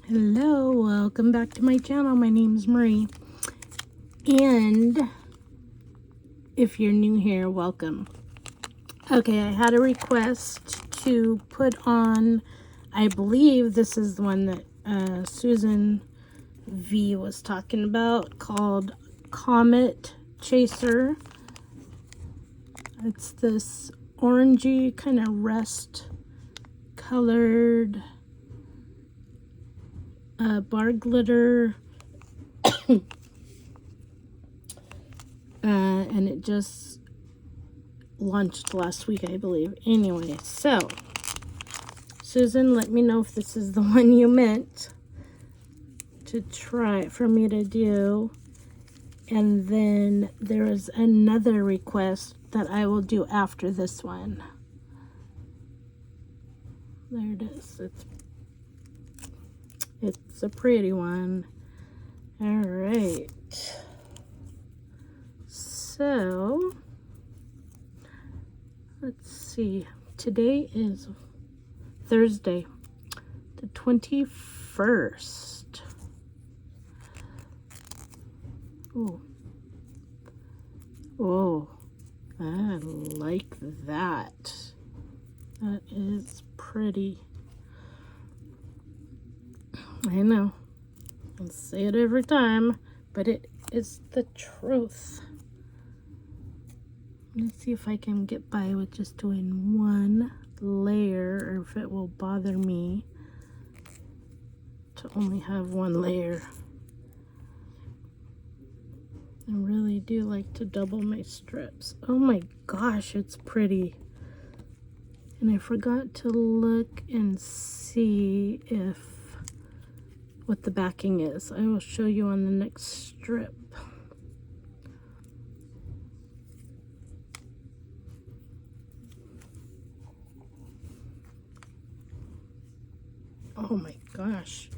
Hello, welcome back to my channel. My name's Marie, and if you're new here, welcome. Okay, I had a request to put on, I believe this is the one that Susan V was talking about, called Comet Chaser. It's this orangey kind of rust colored bar glitter, and it just launched last week, I believe. Anyway, so Susan, let me know if this is the one you meant to try for me to do. And then there is another request that I will do after this one. There it is. It's a pretty one. All right. So let's see. Today is Thursday, the 21st. Oh. Oh, I like that. That is pretty. I know. I say it every time, but it is the truth. Let's see if I can get by with just doing one layer, or if it will bother me to only have one layer. I really do like to double my strips. Oh my gosh, it's pretty. And I forgot to look and see what the backing is. I will show you on the next strip. Oh my gosh.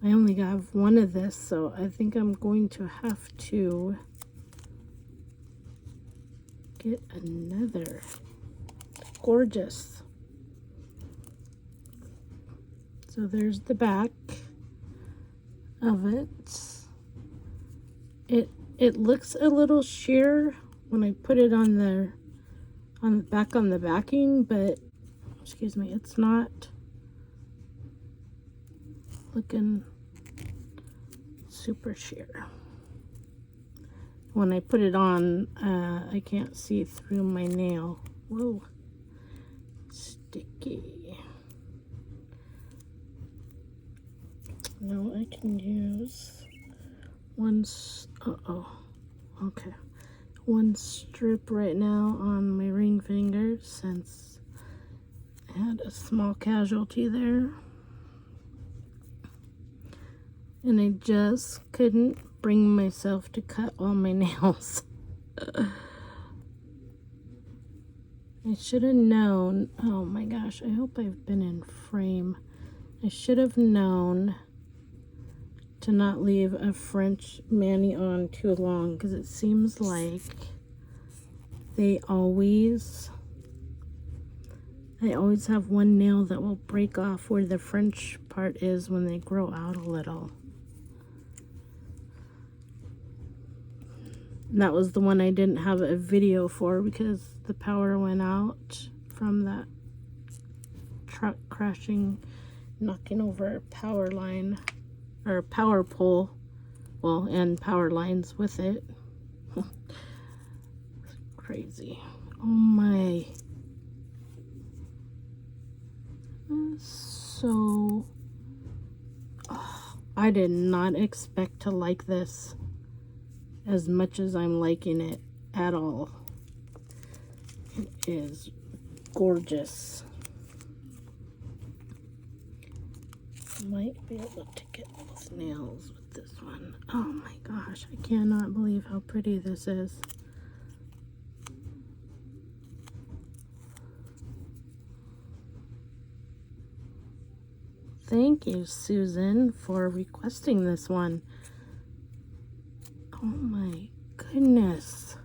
I only have one of this, so I think I'm going to have to get another. Gorgeous. So there's the back of it. It looks a little sheer when I put it on the backing, but excuse me, it's not looking super sheer. When I put it on, I can't see through my nail. Whoa, sticky. No, I can use one, okay. One strip right now on my ring finger, since I had a small casualty there. And I just couldn't bring myself to cut all my nails. I should have known. Oh my gosh, I hope I've been in frame. I should have known to not leave a French mani on too long, because it seems like I always have one nail that will break off where the French part is when they grow out a little. And that was the one I didn't have a video for because the power went out from that truck crashing, knocking over a power line, or power pole, well, and power lines with it. Crazy. Oh my. So, I did not expect to like this as much as I'm liking it at all. It is gorgeous. Might be able to get both nails with this one. Oh my gosh, I cannot believe how pretty this is. Thank you, Susan, for requesting this one. Oh my goodness.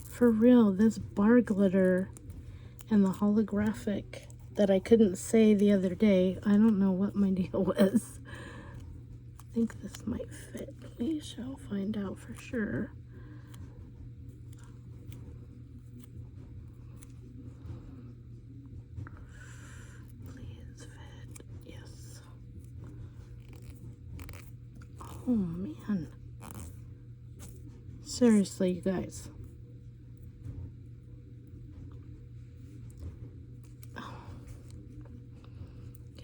For real, this bar glitter and the holographic that I couldn't say the other day. I don't know what my deal was. I think this might fit. We shall find out for sure. Please fit. Yes. Oh man. Seriously, you guys.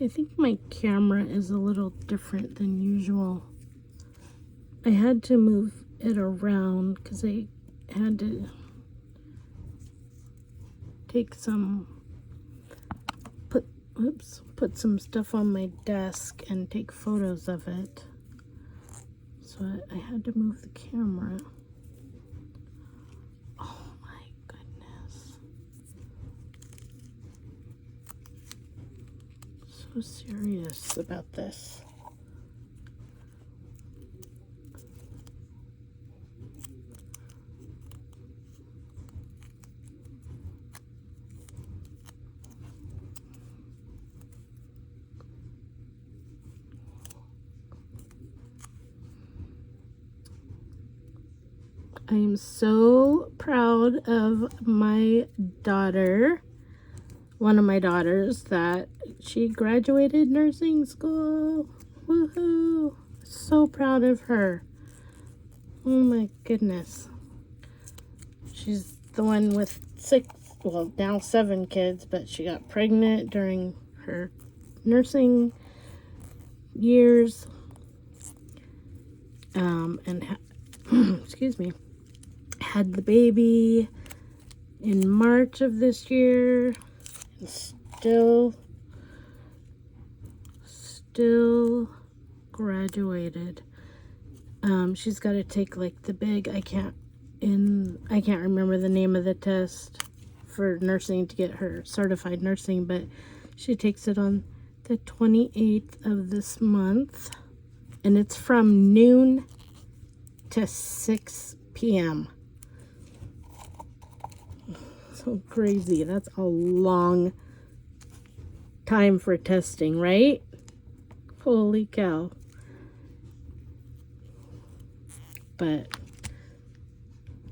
I think my camera is a little different than usual. I had to move it around because I had to take put some stuff on my desk and take photos of it. So I had to move the camera. Oh my goodness. So serious about this. I am so proud of my daughter, one of my daughters, that she graduated nursing school. Woohoo! So proud of her. Oh my goodness. She's the one with 6, well now 7 kids, but she got pregnant during her nursing years. Excuse me. Had the baby in March of this year, and still graduated. She's got to take like the big, I can't remember the name of the test for nursing to get her certified nursing, but she takes it on the 28th of this month, and it's from noon to 6 p.m. So crazy. That's a long time for testing, right? Holy cow. But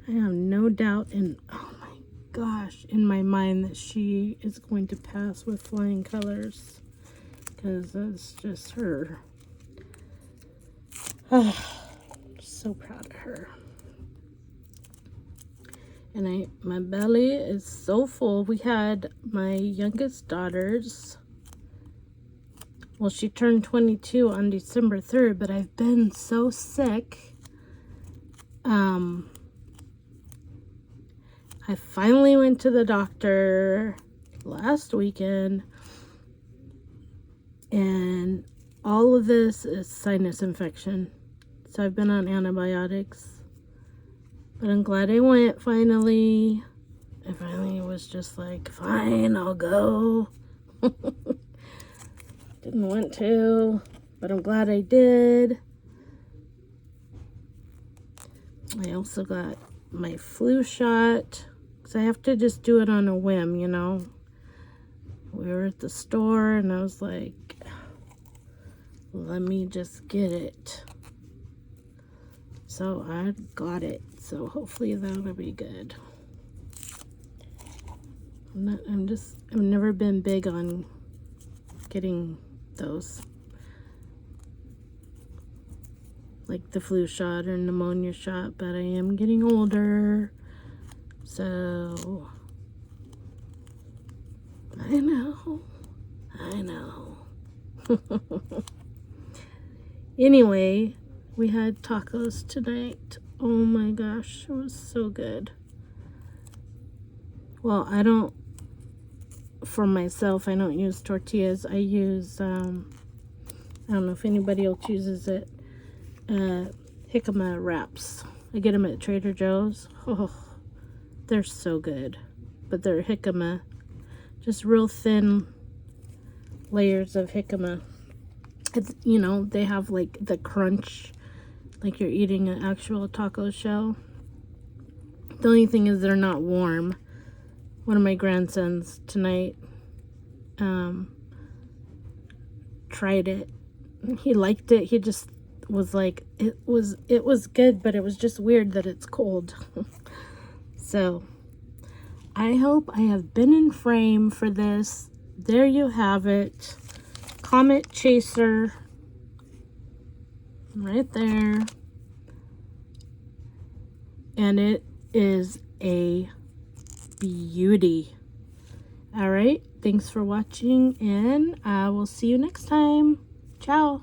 I have no doubt oh my gosh, in my mind that she is going to pass with flying colors, because that's just her. So proud of her. And my belly is so full. We had my youngest daughter's, well, she turned 22 on December 3rd, but I've been so sick. I finally went to the doctor last weekend, and all of this is sinus infection. So I've been on antibiotics. But I'm glad I went finally. I finally was just like, fine, I'll go. Didn't want to, but I'm glad I did. I also got my flu shot, because I have to just do it on a whim, you know. We were at the store and I was like, let me just get it. So I got it. So hopefully that'll be good. I've never been big on getting those, like the flu shot or pneumonia shot, but I am getting older, so I know. Anyway, we had tacos tonight. Oh my gosh, it was so good. Well, for myself, I don't use tortillas. I use, I don't know if anybody else uses it, jicama wraps. I get them at Trader Joe's. Oh, they're so good. But they're jicama, just real thin layers of jicama. You know, they have like the crunch, like you're eating an actual taco shell. The only thing is they're not warm. One of my grandsons tonight tried it. He liked it. He just was like, it was good, but it was just weird that it's cold. So I hope I have been in frame for this. There you have it. Comet Chaser. Right there. And it is a beauty. All right. Thanks for watching, and I will see you next time. Ciao.